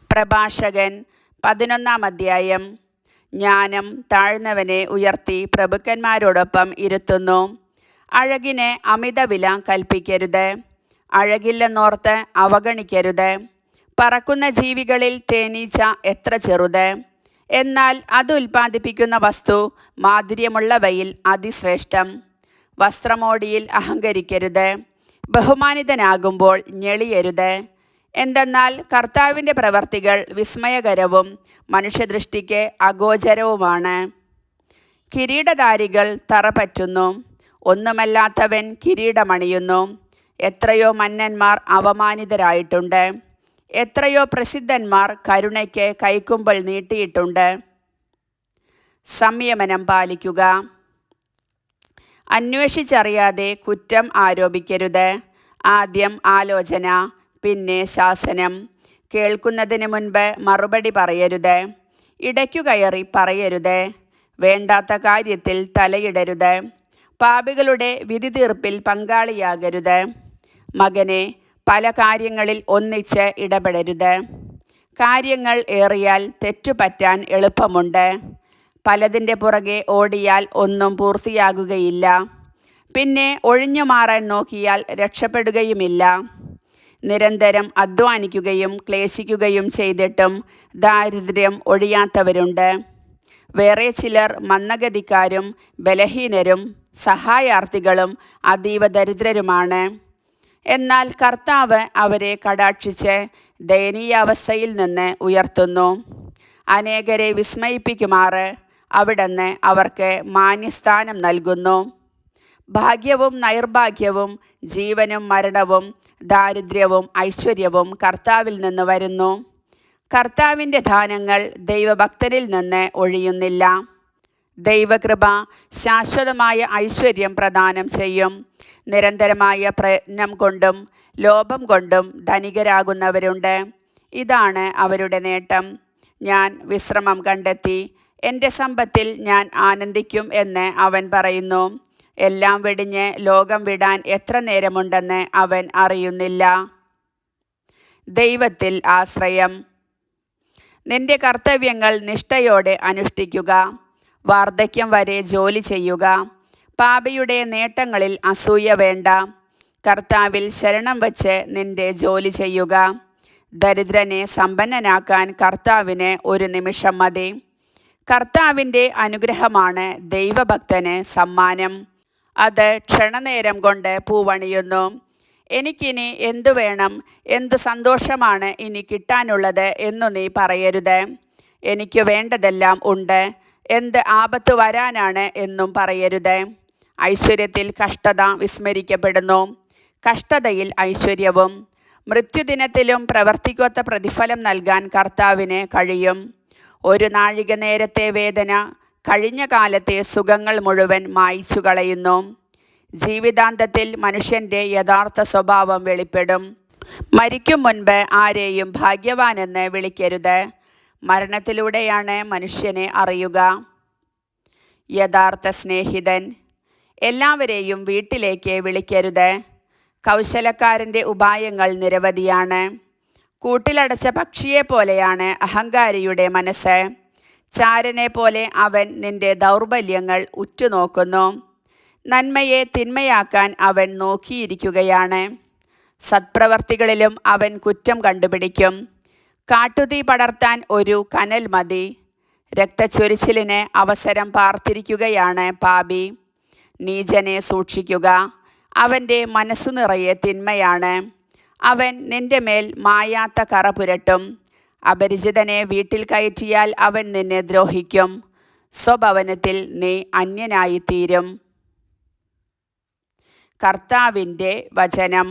പ്രഭാഷകൻ 11 അധ്യായം. ജ്ഞാനം താഴ്ന്നവനെ ഉയർത്തി പ്രഭുക്കന്മാരോടൊപ്പം ഇരുത്തുന്നു. അഴകിന് അമിത വില കൽപ്പിക്കരുത്, അഴകില്ലെന്നോർത്ത് അവഗണിക്കരുത്. പറക്കുന്ന ജീവികളിൽ തേനീച്ച എത്ര ചെറുത്, എന്നാൽ അത് ഉൽപ്പാദിപ്പിക്കുന്ന വസ്തു മാധുര്യമുള്ളവയിൽ അതിശ്രേഷ്ഠം. വസ്ത്രമോടിയിൽ അഹങ്കരിക്കരുത്, ബഹുമാനിതനാകുമ്പോൾ ഞെളിയരുത്. എന്തെന്നാൽ കർത്താവിൻ്റെ പ്രവർത്തികൾ വിസ്മയകരവും മനുഷ്യദൃഷ്ടിക്ക് അഗോചരവുമാണ്. കിരീടധാരികൾ തറപറ്റുന്നു, ഒന്നുമല്ലാത്തവൻ കിരീടമണിയുന്നു. എത്രയോ മന്നന്മാർ അവമാനിതരായിട്ടുണ്ട്, എത്രയോ പ്രസിദ്ധന്മാർ കരുണയ്ക്ക് കൈക്കുമ്പിൾ നീട്ടിയിട്ടുണ്ട്. സംയമനം പാലിക്കുക. അന്വേഷിച്ചറിയാതെ കുറ്റം ആരോപിക്കരുത്. ആദ്യം ആലോചന, പിന്നെ ശാസനം. കേൾക്കുന്നതിന് മുൻപ് മറുപടി പറയരുത്, ഇടയ്ക്കു കയറി പറയരുത്. വേണ്ടാത്ത കാര്യത്തിൽ തലയിടരുത്, പാപികളുടെ വിധി തീർപ്പിൽ പങ്കാളിയാകരുത്. മകനെ, പല കാര്യങ്ങളിൽ ഒന്നിച്ച് ഇടപെടരുത്. കാര്യങ്ങൾ ഏറിയാൽ തെറ്റുപറ്റാൻ എളുപ്പമുണ്ട്. പലതിൻ്റെ പുറകെ ഓടിയാൽ ഒന്നും പൂർത്തിയാകുകയില്ല. പിന്നെ ഒഴിഞ്ഞു മാറാൻ നോക്കിയാൽ രക്ഷപ്പെടുകയുമില്ല. നിരന്തരം അധ്വാനിക്കുകയും ക്ലേശിക്കുകയും ചെയ്തിട്ടും ദാരിദ്ര്യം ഒഴിയാത്തവരുണ്ട്. വേറെ ചിലർ മന്ദഗതിക്കാരും ബലഹീനരും സഹായാർത്ഥികളും അതീവ ദരിദ്രരുമാണ്. എന്നാൽ കർത്താവ് അവരെ കടാക്ഷിച്ച് ദയനീയാവസ്ഥയിൽ നിന്ന് ഉയർത്തുന്നു. അനേകരെ വിസ്മയിപ്പിക്കുമാറ് അവിടുന്ന് അവർക്ക് മാന്യസ്ഥാനം നൽകുന്നു. ഭാഗ്യവും നൈർഭാഗ്യവും ജീവനും മരണവും ദാരിദ്ര്യവും ഐശ്വര്യവും കർത്താവിൽ നിന്ന് വരുന്നു. കർത്താവിൻ്റെ ദാനങ്ങൾ ദൈവഭക്തരിൽ നിന്ന് ഒഴിയുന്നില്ല. ദൈവകൃപ ശാശ്വതമായ ഐശ്വര്യം പ്രദാനം ചെയ്യും. നിരന്തരമായ പ്രയത്നം കൊണ്ടും ലോഭം കൊണ്ടും ധനികരാകുന്നവരുണ്ട്. ഇതാണ് അവരുടെ നേട്ടം. ഞാൻ വിശ്രമം കണ്ടെത്തി, എൻ്റെ സമ്പത്തിൽ ഞാൻ ആനന്ദിക്കും എന്ന് അവൻ പറയുന്നു. എല്ലാം വെടിഞ്ഞ് ലോകം വിടാൻ എത്ര നേരമുണ്ടെന്ന് അവൻ അറിയുന്നില്ല. ദൈവത്തിൽ ആശ്രയം. നിന്റെ കർത്തവ്യങ്ങൾ നിഷ്ഠയോടെ അനുഷ്ഠിക്കുക. വാർദ്ധക്യം വരെ ജോലി ചെയ്യുക. പാപിയുടെ നേട്ടങ്ങളിൽ അസൂയ വേണ്ട. കർത്താവിൽ ശരണം വച്ച് നിന്റെ ജോലി ചെയ്യുക. ദരിദ്രനെ സമ്പന്നനാക്കാൻ കർത്താവിന് ഒരു നിമിഷം മതി. കർത്താവിൻ്റെ അനുഗ്രഹമാണ് ദൈവഭക്തന് സമ്മാനം. അത് ക്ഷണനേരം കൊണ്ട് പൂവണിയുന്നു. എനിക്കിനി എന്തു വേണം, എന്തു സന്തോഷമാണ് ഇനി കിട്ടാനുള്ളത് എന്നു നീ പറയരുത്. എനിക്ക് വേണ്ടതെല്ലാം ഉണ്ട്, എന്ത് ആപത്ത് വരാനാണ് എന്നും പറയരുത്. ഐശ്വര്യത്തിൽ കഷ്ടത വിസ്മരിക്കപ്പെടുന്നു, കഷ്ടതയിൽ ഐശ്വര്യവും. മൃത്യുദിനത്തിലും പ്രവർത്തിക്കൊത്ത പ്രതിഫലം നൽകാൻ കർത്താവിന് കഴിയും. ഒരു നാഴിക നേരത്തെ വേദന കഴിഞ്ഞ കാലത്തെ സുഖങ്ങൾ മുഴുവൻ മായ്ച്ചു കളയുന്നു. ജീവിതാന്തത്തിൽ മനുഷ്യൻ്റെ യഥാർത്ഥ സ്വഭാവം വെളിപ്പെടും. മരിക്കും മുൻപ് ആരെയും ഭാഗ്യവാനെന്ന് വിളിക്കരുത്. മരണത്തിലൂടെയാണ് മനുഷ്യനെ അറിയുക. യഥാർത്ഥ സ്നേഹിതൻ. എല്ലാവരെയും വീട്ടിലേക്ക് വിളിക്കരുത്. കൗശലക്കാരൻ്റെ ഉപായങ്ങൾ നിരവധിയാണ്. കൂട്ടിലടച്ച പക്ഷിയെപ്പോലെയാണ് അഹങ്കാരിയുടെ മനസ്സ്. ചാരനെ പോലെ അവൻ നിന്റെ ദൗർബല്യങ്ങൾ ഉറ്റുനോക്കുന്നു. നന്മയെ തിന്മയാക്കാൻ അവൻ നോക്കിയിരിക്കുകയാണ്. സത്പ്രവർത്തികളിലും അവൻ കുറ്റം കണ്ടുപിടിക്കും. കാട്ടുതീ പടർത്താൻ ഒരു കനൽ മതി. രക്തച്ചൊരിച്ചിലിന് അവസരം പാർത്തിരിക്കുകയാണ് പാപി. നീചനെ സൂക്ഷിക്കുക, അവൻ്റെ മനസ്സു നിറയെ തിന്മയാണ്. അവൻ നിന്റെ മേൽ മായാത്ത കറ പുരട്ടും. അപരിചിതനെ വീട്ടിൽ കയറ്റിയാൽ അവൻ നിന്നെ ദ്രോഹിക്കും. സ്വഭവനത്തിൽ നീ അന്യനായിത്തീരും. കർത്താവിൻ്റെ വചനം.